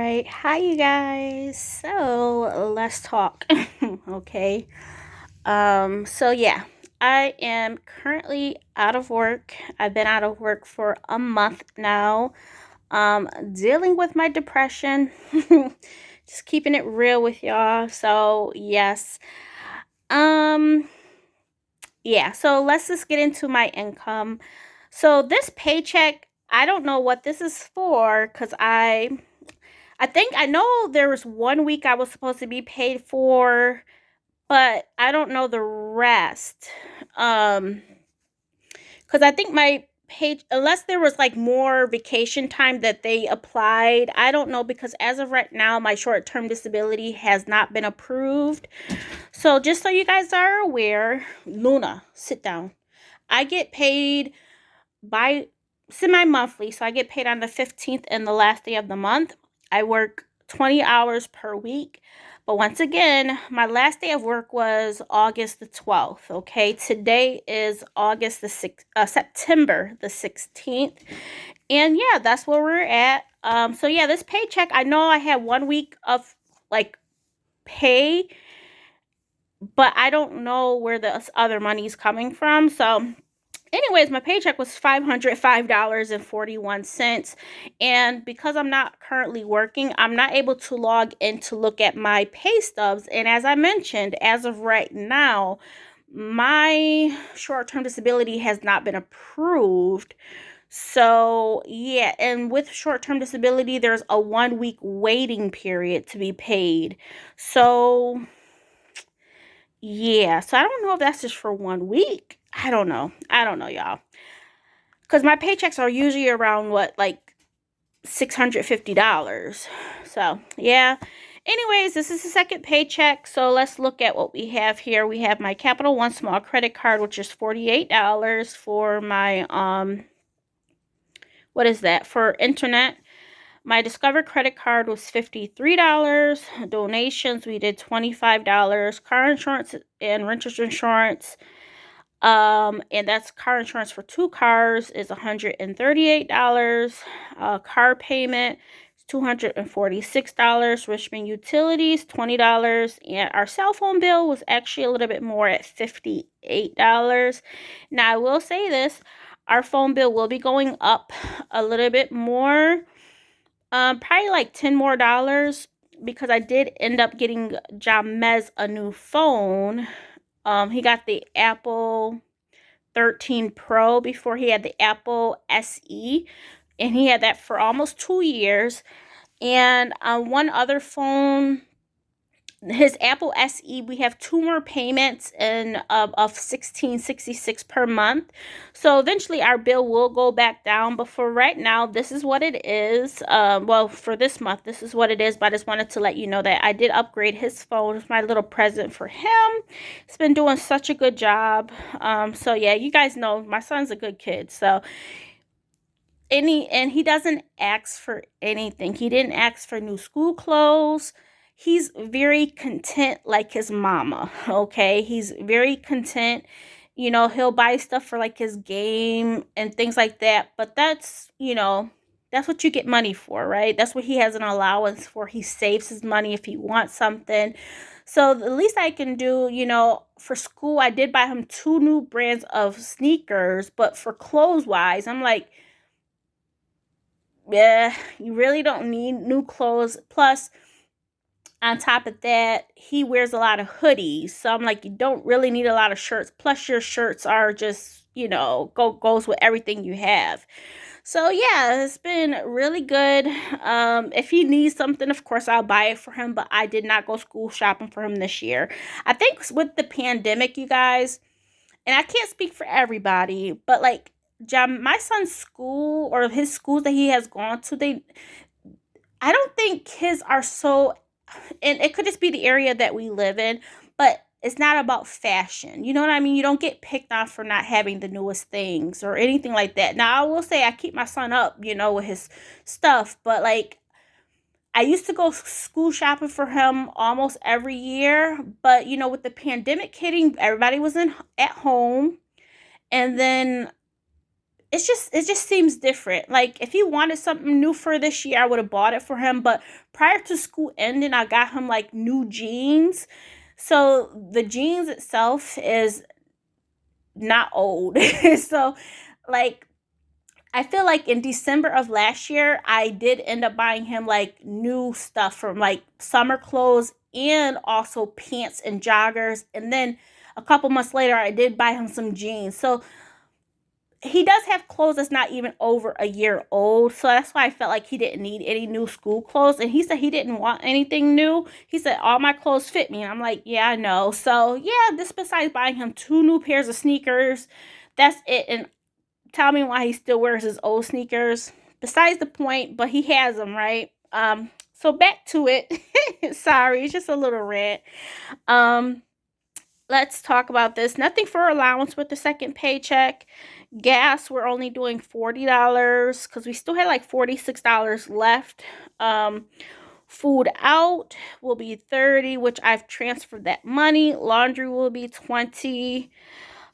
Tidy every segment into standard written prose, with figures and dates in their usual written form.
right. Hi, you guys. So let's talk. Okay. So yeah, I am currently out of work. I've been out of work for a month now. Dealing with my depression. Just keeping it real with y'all. So yes. Um, yeah, so let's just get into my income. So this paycheck, I don't know what this is for because I think I know there was one week I was supposed to be paid for, but I don't know the rest. Um, because I think my page, unless there was like more vacation time that they applied, I don't know because as of right now, my short term disability has not been approved. So just so you guys are aware, Luna, sit down. I get paid by semi-monthly, so I get paid on the 15th and the last day of the month. I work 20 hours per week. But once again, my last day of work was August the 12th, okay? Today is August the 6th, September the 16th. And yeah, that's where we're at. So yeah, this paycheck, I know I had one week of like pay, but I don't know where the other money is coming from. So anyways, my paycheck was $505.41. And because I'm not currently working, I'm not able to log in to look at my pay stubs. And as I mentioned, as of right now, my short term disability has not been approved. So, yeah, and with short term disability, there's a 1 week waiting period to be paid. So, yeah, so I don't know if that's just for 1 week. I don't know. I don't know, y'all. Because my paychecks are usually around what, like $650. So, yeah. Anyways, this is the second paycheck. So, let's look at what we have here. We have my Capital One small credit card, which is $48 for my, what is that? For internet. My Discover credit card was $53. Donations, we did $25. Car insurance and renter's insurance, and that's car insurance for two cars is $138. Car payment is $246. Richmond Utilities $20, and our cell phone bill was actually a little bit more at $58. Now I will say this: our phone bill will be going up a little bit more, probably like $10 more because I did end up getting Jamez a new phone. He got the Apple 13 Pro before he had the Apple SE, and he had that for almost 2 years. And one other phone, his Apple SE, we have two more payments of $16.66 per month. So eventually our bill will go back down, but for right now, this is what it is. Well, for this month, this is what it is. But I just wanted to let you know that I did upgrade his phone. It's my little present for him. He's been doing such a good job. So yeah, you guys know my son's a good kid. So and he doesn't ask for anything. He didn't ask for new school clothes. He's very content like his mama, okay? He's very content. He'll buy stuff for like his game and things like that, but that's what you get money for, right? That's what he has an allowance for. He saves his money if he wants something. So the least I can do, for school, I did buy him two new brands of sneakers, but for clothes wise, I'm like, yeah, you really don't need new clothes. Plus, on top of that, he wears a lot of hoodies. So I'm like, you don't really need a lot of shirts. Plus, your shirts are just, goes with everything you have. So yeah, it's been really good. If he needs something, of course I'll buy it for him, but I did not go school shopping for him this year. I think with the pandemic, you guys, and I can't speak for everybody, but like my son's school or his schools that he has gone to, I don't think kids are so, and it could just be the area that we live in, but it's not about fashion. You know what I mean? You don't get picked on for not having the newest things or anything like that. Now, I will say I keep my son up, with his stuff, but like I used to go school shopping for him almost every year, but with the pandemic hitting, everybody was in at home, and then it just seems different. Like if he wanted something new for this year, I would have bought it for him. But prior to school ending, I got him like new jeans. So the jeans itself is not old. So like I feel like in December of last year, I did end up buying him like new stuff from like summer clothes and also pants and joggers. And then a couple months later, I did buy him some jeans. So he does have clothes that's not even over a year old. So that's why I felt like he didn't need any new school clothes. And he said he didn't want anything new. He said, all my clothes fit me. And I'm like, yeah, I know. So yeah, this besides buying him 2 new pairs of sneakers, that's it. And tell me why he still wears his old sneakers. Besides the point, but he has them, right? So back to it. Sorry, it's just a little rant. Um, let's talk about this. Nothing for allowance with the second paycheck. Gas, we're only doing $40 because we still had like $46 left. Food out will be $30, which I've transferred that money. Laundry will be $20.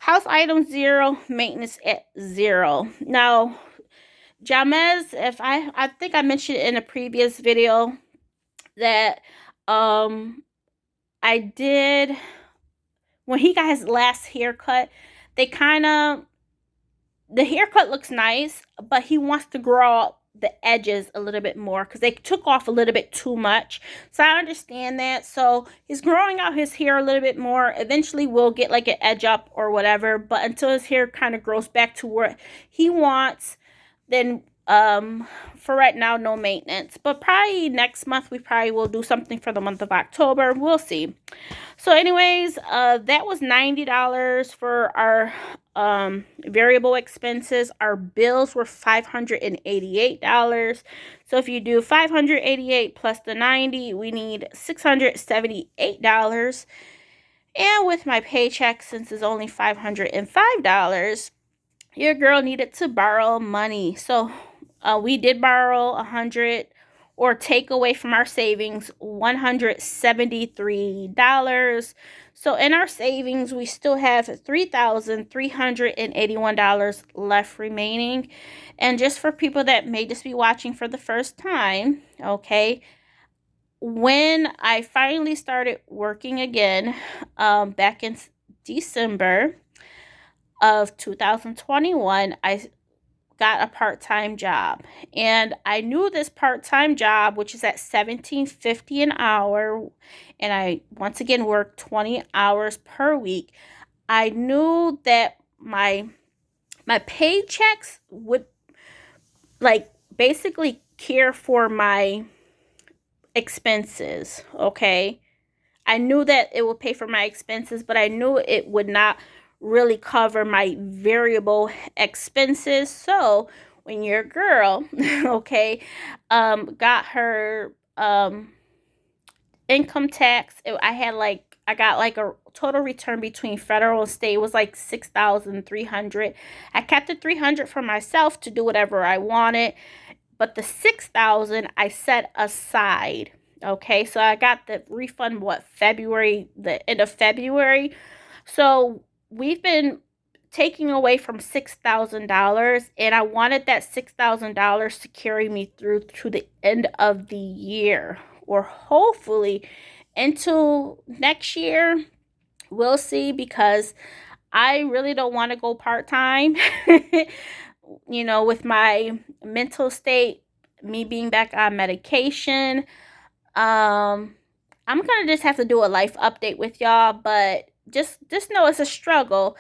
House items $0, maintenance at $0. Now, Jamez, if I think I mentioned in a previous video that I did when he got his last haircut, they kind of the haircut looks nice, but he wants to grow out the edges a little bit more because they took off a little bit too much. So I understand that. So he's growing out his hair a little bit more. Eventually we'll get like an edge up or whatever, but until his hair kind of grows back to where he wants, then for right now, no maintenance. But probably next month we probably will do something for the month of October. We'll see. So anyways, that was $90 for our variable expenses. Our bills were $588. So if you do 588 plus the 90, we need $678. And with my paycheck, since it's only $505, your girl needed to borrow money. So we did borrow 100 or take away from our savings $173. So in our savings, we still have $3,381 left remaining. And just for people that may just be watching for the first time, okay, when I finally started working again back in December of 2021, I got a part-time job, and I knew this part-time job, which is at $17.50 an hour, and I once again worked 20 hours per week. I knew that my paychecks would like basically care for my expenses, okay? I knew that it would pay for my expenses, but I knew it would not really cover my variable expenses. So when your girl, okay, got her income tax, I got like a total return between federal and state was like $6,300. I kept the $300 for myself to do whatever I wanted, but the $6,000 I set aside. Okay, so I got the refund the end of February. So we've been taking away from $6,000, and I wanted that $6,000 to carry me through to the end of the year, or hopefully until next year. We'll see, because I really don't want to go part-time. With my mental state, me being back on medication, I'm gonna just have to do a life update with y'all, but just know it's a struggle.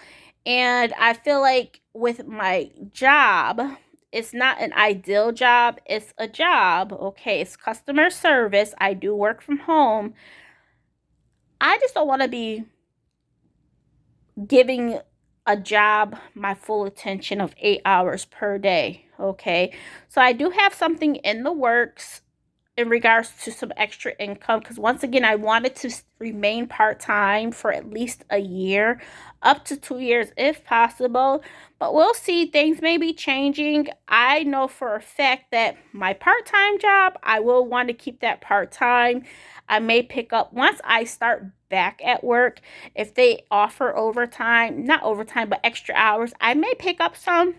And I feel like with my job, it's not an ideal job. It's a job, okay? It's customer service. I do work from home. I just don't want to be giving a job my full attention of 8 hours per day, okay? So I do have something in the works in regards to some extra income, because once again, I wanted to remain part-time for at least a year, up to 2 years if possible. But we'll see. Things may be changing. I know for a fact that my part-time job, I will want to keep that part-time. I may pick up, once I start back at work, if they offer overtime, not overtime, but extra hours, I may pick up some.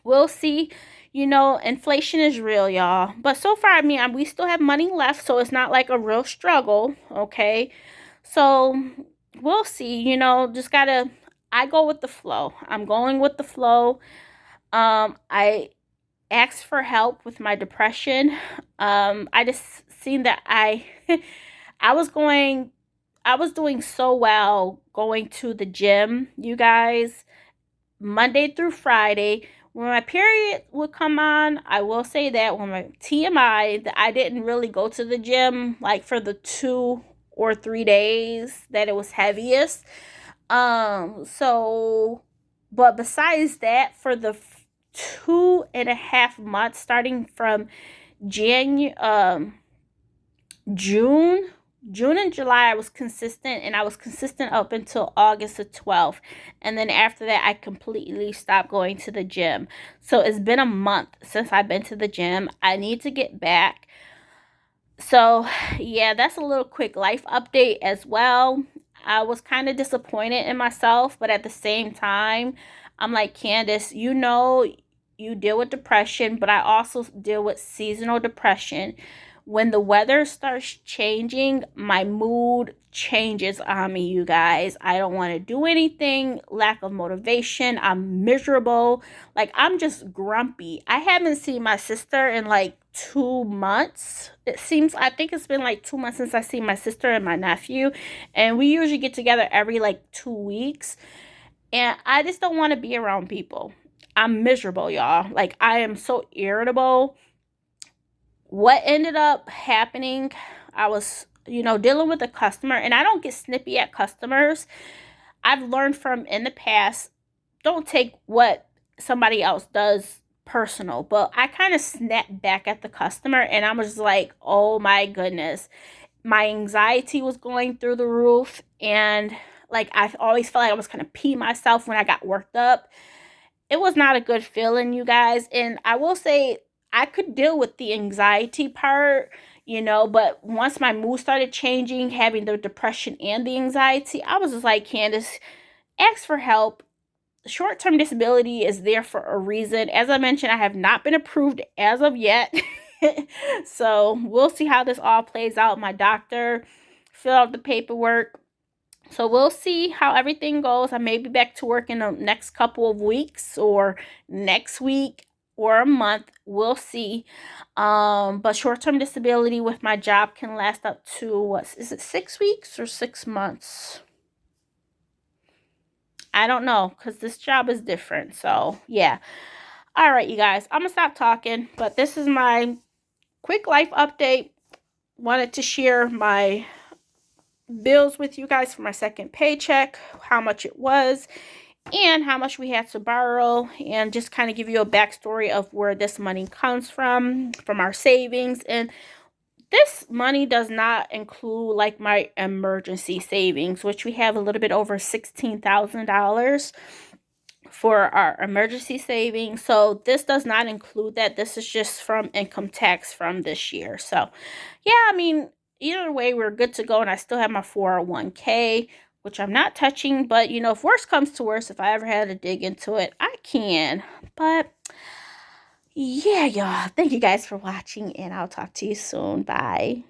we'll see. Inflation is real, y'all. But so far, I mean, we still have money left, so it's not like a real struggle, okay? So we'll see. Just gotta. I go with the flow. I'm going with the flow. I asked for help with my depression. I just seen that I was doing so well going to the gym, you guys, Monday through Friday. When my period would come on, I will say that when my TMI, that I didn't really go to the gym like for the 2 or 3 days that it was heaviest. So, but besides that, for the 2.5 months, starting from January, June, June and July, I was consistent, and I was consistent up until August the 12th. And then after that, I completely stopped going to the gym. So it's been a month since I've been to the gym. I need to get back. So yeah, that's a little quick life update as well. I was kind of disappointed in myself, but at the same time, I'm like, Candace, you deal with depression, but I also deal with seasonal depression. When the weather starts changing, my mood changes on me, you guys. I don't want to do anything, lack of motivation. I'm miserable. Like, I'm just grumpy. I haven't seen my sister in like 2 months. I think it's been like 2 months since I see my sister and my nephew. And we usually get together every like 2 weeks. And I just don't want to be around people. I'm miserable, y'all. Like, I am so irritable. What ended up happening, I was, dealing with a customer, and I don't get snippy at customers. I've learned from in the past, don't take what somebody else does personal, but I kind of snapped back at the customer, and I was like, oh my goodness. My anxiety was going through the roof, and like, I always felt like I was going to pee myself when I got worked up. It was not a good feeling, you guys. And I will say, I could deal with the anxiety part, but once my mood started changing, having the depression and the anxiety, I was just like, Candace, ask for help. Short-term disability is there for a reason. As I mentioned, I have not been approved as of yet. So we'll see how this all plays out. My doctor filled out the paperwork. So we'll see how everything goes. I may be back to work in the next couple of weeks, or next week, or a month. We'll see. But short-term disability with my job can last up to, what is it, 6 weeks or 6 months? I don't know, because this job is different. So yeah. All right, you guys, I'm gonna stop talking, but this is my quick life update. Wanted to share my bills with you guys for my second paycheck, how much it was, and how much we had to borrow, and just kind of give you a backstory of where this money comes from our savings. And this money does not include like my emergency savings, which we have a little bit over $16,000 for our emergency savings. So this does not include that. This is just from income tax from this year. So yeah, I mean, either way, we're good to go. And I still have my 401k, which I'm not touching. But, if worse comes to worse, if I ever had to dig into it, I can. But yeah, y'all, thank you guys for watching, and I'll talk to you soon. Bye.